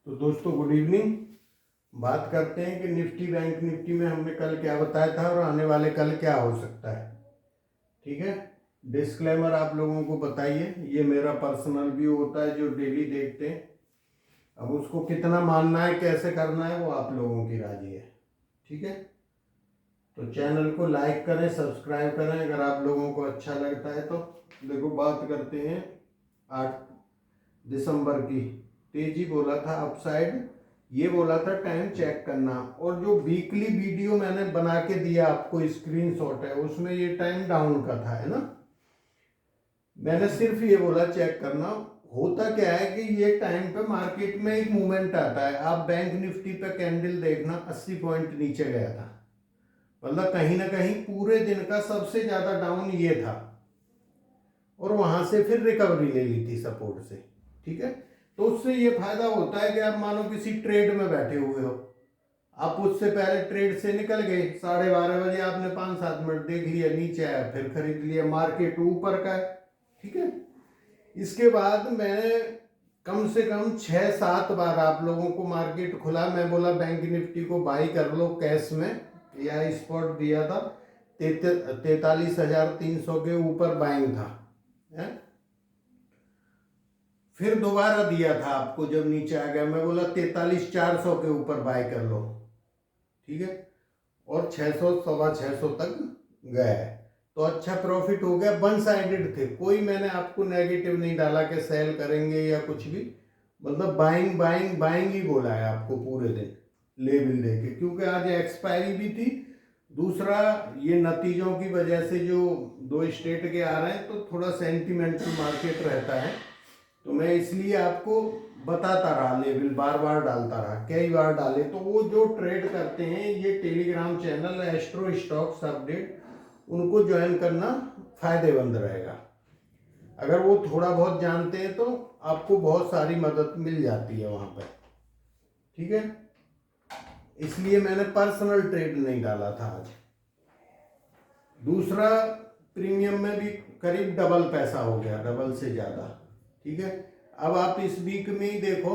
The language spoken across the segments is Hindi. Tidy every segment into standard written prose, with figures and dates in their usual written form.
तो दोस्तों गुड इवनिंग। बात करते हैं कि निफ्टी बैंक निफ्टी में हमने कल क्या बताया था और आने वाले कल क्या हो सकता है। ठीक है, डिस्क्लेमर आप लोगों को बताइए, ये मेरा पर्सनल व्यू होता है जो डेली देखते हैं। अब उसको कितना मानना है कैसे करना है वो आप लोगों की राजी है। ठीक है, तो चैनल को लाइक करें, सब्सक्राइब करें अगर आप लोगों को अच्छा लगता है तो। देखो बात करते हैं 8 दिसंबर की। तेजी बोला था अपसाइड, ये बोला था टाइम चेक करना, और जो वीकली वीडियो मैंने बना के दिया आपको स्क्रीनशॉट है उसमें ये टाइम डाउन का था, है ना। मैंने सिर्फ ये बोला चेक करना। होता क्या है कि ये टाइम पे मार्केट में एक मूवमेंट आता है। आप बैंक निफ्टी पे कैंडल देखना 80 पॉइंट नीचे गया था, मतलब कहीं ना कहीं पूरे दिन का सबसे ज्यादा डाउन ये था, और वहां से फिर रिकवरी ले ली थी सपोर्ट से। ठीक है, तो उससे ये फायदा होता है कि आप मानो किसी ट्रेड में बैठे हुए हो, आप उससे पहले ट्रेड से निकल गए, 12:30 बजे आपने 5-7 मिनट देख लिया, नीचे आया फिर खरीद लिया, मार्केट ऊपर का है। ठीक है, इसके बाद मैंने कम से कम 6-7 बार आप लोगों को मार्केट खुला, मैं बोला बैंक निफ्टी को बाई कर लो कैश में, या स्पॉट दिया था 43,300 के ऊपर बाइंग था, है? फिर दोबारा दिया था आपको जब नीचे आ गया, मैं बोला 43,400 के ऊपर बाय कर लो। ठीक है, और 600 650 तक गया है, तो अच्छा प्रॉफिट हो गया। वन साइडेड थे, कोई मैंने आपको नेगेटिव नहीं डाला कि सेल करेंगे या कुछ भी, मतलब बाइंग बाइंग बाइंग ही बोला है आपको पूरे दिन लेवल देके, क्योंकि आज एक्सपायरी भी थी। दूसरा ये नतीजों की वजह से जो 2 स्टेट के आ रहे हैं तो थोड़ा सेंटिमेंटल मार्केट रहता है, तो मैं इसलिए आपको बताता रहा, लेवल बार बार डालता रहा, कई बार डाले। तो वो जो ट्रेड करते हैं ये Telegram channel astro stocks update, उनको ज्वाइन करना फायदेमंद रहेगा। अगर वो थोड़ा बहुत जानते हैं तो आपको बहुत सारी मदद मिल जाती है वहां पर। ठीक है, इसलिए मैंने पर्सनल ट्रेड नहीं डाला था आज। दूसरा, प्रीमियम में भी करीब डबल पैसा हो गया, डबल से ज्यादा। ठीक है, अब आप इस वीक में ही देखो,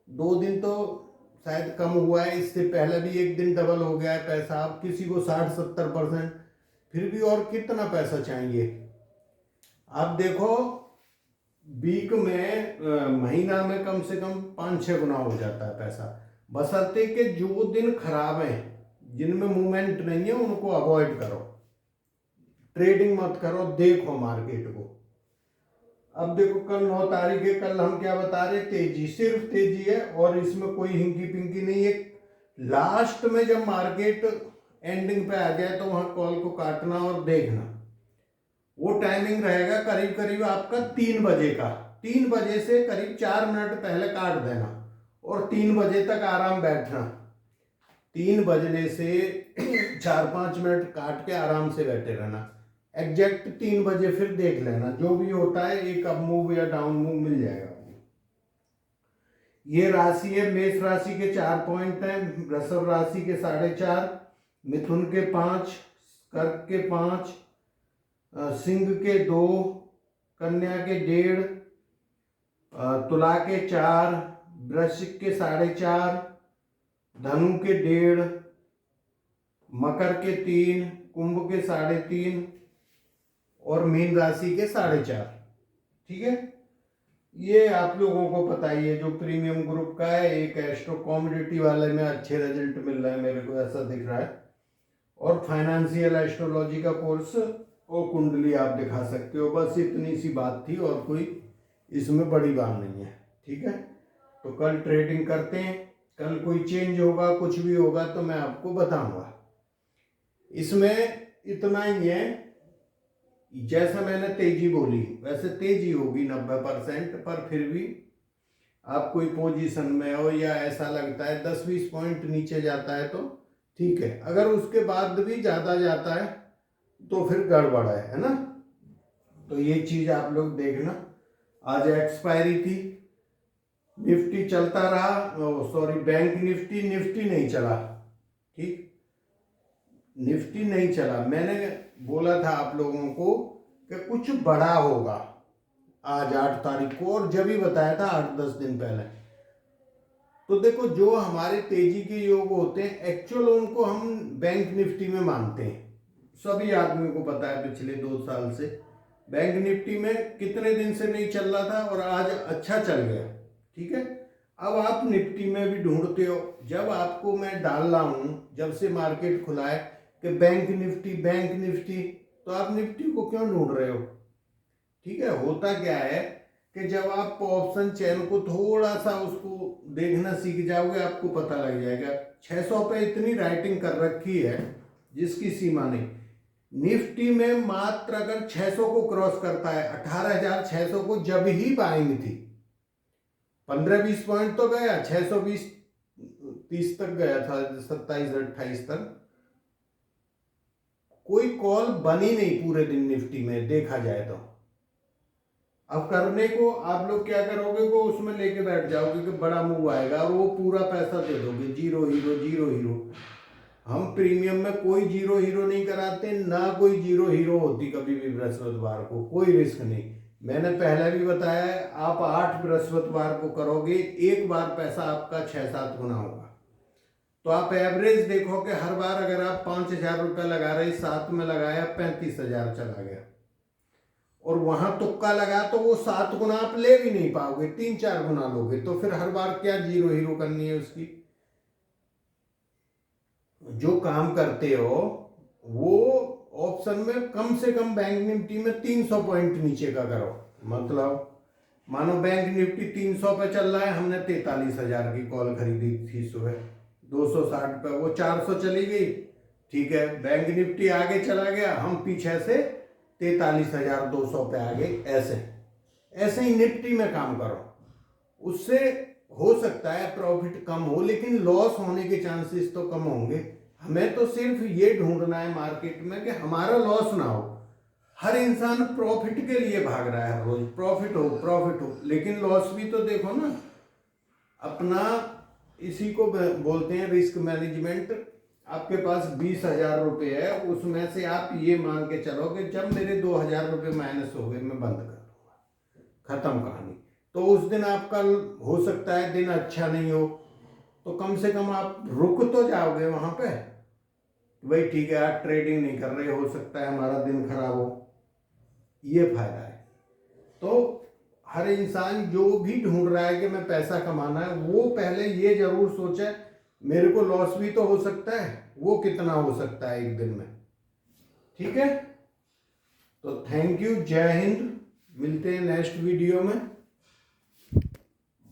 2 दिन तो शायद कम हुआ है, इससे पहले भी एक दिन डबल हो गया है पैसा। अब किसी को 60-70%, फिर भी और कितना पैसा चाहिए। आप देखो वीक में महीना में कम से कम 5-6 गुना हो जाता है पैसा, बशर्ते कि जो दिन खराब है, जिनमें मूवमेंट नहीं है उनको अवॉइड करो, ट्रेडिंग मत करो, देखो मार्केट को। अब देखो कल 9 तारीख है, कल हम क्या बता रहे, तेजी, सिर्फ तेजी है और इसमें कोई हिंकी पिंकी नहीं है। लास्ट में जब मार्केट एंडिंग पे आ जाए तो वहां कॉल को काटना और देखना, वो टाइमिंग रहेगा करीब करीब आपका 3 बजे का। 3 बजे से करीब 4 मिनट पहले काट देना और 3 बजे तक आराम बैठना। 3 बजने से 4-5 मिनट काट के आराम से बैठे रहना, एग्जैक्ट 3 बजे फिर देख लेना, जो भी होता है एक अप मूव या डाउन मूव मिल जाएगा। ये राशि है, मेष राशि के 4 पॉइंट हैं, वृषभ राशि के 4.5, मिथुन के 5, कर्क के 5, सिंह के 2, कन्या के 1.5, तुला के 4, वृश्चिक के 4.5, धनु के 1.5, मकर के 3, कुंभ के 3.5 और मीन राशि के 4.5। ठीक है, ये आप लोगों को पता ही है, जो प्रीमियम ग्रुप का है। एक एस्ट्रो कॉमोडिटी वाले में अच्छे रिजल्ट मिल रहे हैं, मेरे को ऐसा दिख रहा है। और फाइनेंशियल एस्ट्रोलॉजी का कोर्स और कुंडली आप दिखा सकते हो, बस इतनी सी बात थी, और कोई इसमें बड़ी बात नहीं है। ठीक है, तो कल ट्रेडिंग करते हैं, कल कोई चेंज होगा कुछ भी होगा तो मैं आपको बताऊंगा। इसमें इतना ही है, जैसा मैंने तेजी बोली वैसे तेजी होगी 90%, पर फिर भी आप कोई पोजीशन में हो या ऐसा लगता है 10-20 पॉइंट नीचे जाता है तो ठीक है, अगर उसके बाद भी ज्यादा जाता है तो फिर गड़बड़ है ना। तो ये चीज आप लोग देखना। आज एक्सपायरी थी, निफ्टी चलता रहा, सॉरी बैंक निफ्टी, निफ्टी नहीं चला। ठीक, निफ्टी नहीं चला। मैंने बोला था आप लोगों को कि कुछ बड़ा होगा आज 8 तारीख को, और जब ही बताया था 8-10 दिन पहले। तो देखो जो हमारे तेजी के योग होते हैं एक्चुअल उनको हम बैंक निफ्टी में मानते हैं। सभी आदमियों को पता है पिछले 2 साल से बैंक निफ्टी में कितने दिन से नहीं चल रहा था और आज अच्छा चल गया। ठीक है, अब आप निफ्टी में भी ढूंढते हो। जब आपको मैं डाल रहा हूं, जब से मार्केट खुला है कि बैंक निफ्टी, तो आप निफ्टी को क्यों ढूंढ रहे हो? ठीक है, होता क्या है कि जब आप ऑप्शन चेन को थोड़ा सा उसको देखना सीख जाओगे आपको पता लग जाएगा। 600 पे इतनी राइटिंग कर रखी है जिसकी सीमा नहीं। निफ्टी में मात्र अगर 600 को क्रॉस करता है, 18,600 को जब ही बाइंग थी, 15-20 पॉइंट तो गया, 620-30 तक गया था, 27-28 तक। कोई कॉल बनी नहीं पूरे दिन निफ्टी में देखा जाए तो। अब करने को आप लोग क्या करोगे को उसमें लेके बैठ जाओगे कि बड़ा मूव आएगा और वो पूरा पैसा दे दोगे। Zero hero. हम प्रीमियम में कोई जीरो हीरो नहीं कराते, ना कोई जीरो हीरो होती कभी भी बृहस्पतिवार को, कोई रिस्क नहीं। मैंने पहले भी बताया है, आप 8 बृहस्पतिवार को करोगे, एक बार पैसा आपका 6-7 गुना होगा। तो आप एवरेज देखो कि हर बार अगर आप 5,000 रुपये लगा रहे, 7 में लगाया 35,000 चला गया, और वहां तुक्का लगा तो वो 7 गुना आप ले भी नहीं पाओगे, 3-4 गुना लोगे। तो फिर हर बार क्या जीरो हीरो करनी है उसकी? जो काम करते हो वो ऑप्शन में कम से कम बैंक निफ्टी में 300 पॉइंट नीचे का करो। मतलब मानो बैंक निफ्टी 300 पे चल रहा है, हमने 43,000 की कॉल खरीदी थी सुबह, 260 पे वो 400 चली गई। ठीक है, बैंक निफ्टी आगे चला गया, हम पीछे से 43,200 पे आ गए। ऐसे ही निफ्टी में काम करो, उससे हो सकता है प्रॉफिट कम हो लेकिन लॉस होने के चांसेस तो कम होंगे। हमें तो सिर्फ ये ढूंढना है मार्केट में कि हमारा लॉस ना हो। हर इंसान प्रॉफिट के लिए भाग रहा है हर रोज, प्रॉफिट हो, लेकिन लॉस भी तो देखो ना अपना। इसी को बोलते हैं रिस्क मैनेजमेंट। आपके पास 20,000 रुपये है, उसमें से आप ये मान के चलो कि जब मेरे 2,000 रुपये माइनस हो गए मैं बंद कर दूंगा, खत्म कहानी। तो उस दिन आपका हो सकता है दिन अच्छा नहीं हो, तो कम से कम आप रुक तो जाओगे वहां पे, भाई ठीक है आज ट्रेडिंग नहीं कर रहे, हो सकता है हमारा दिन खराब हो। ये फायदा है। तो हर इंसान जो भी ढूंढ रहा है कि मैं पैसा कमाना है, वो पहले ये जरूर सोचे मेरे को लॉस भी तो हो सकता है, वो कितना हो सकता है एक दिन में। ठीक है, तो थैंक यू, जय हिंद, मिलते हैं नेक्स्ट वीडियो में।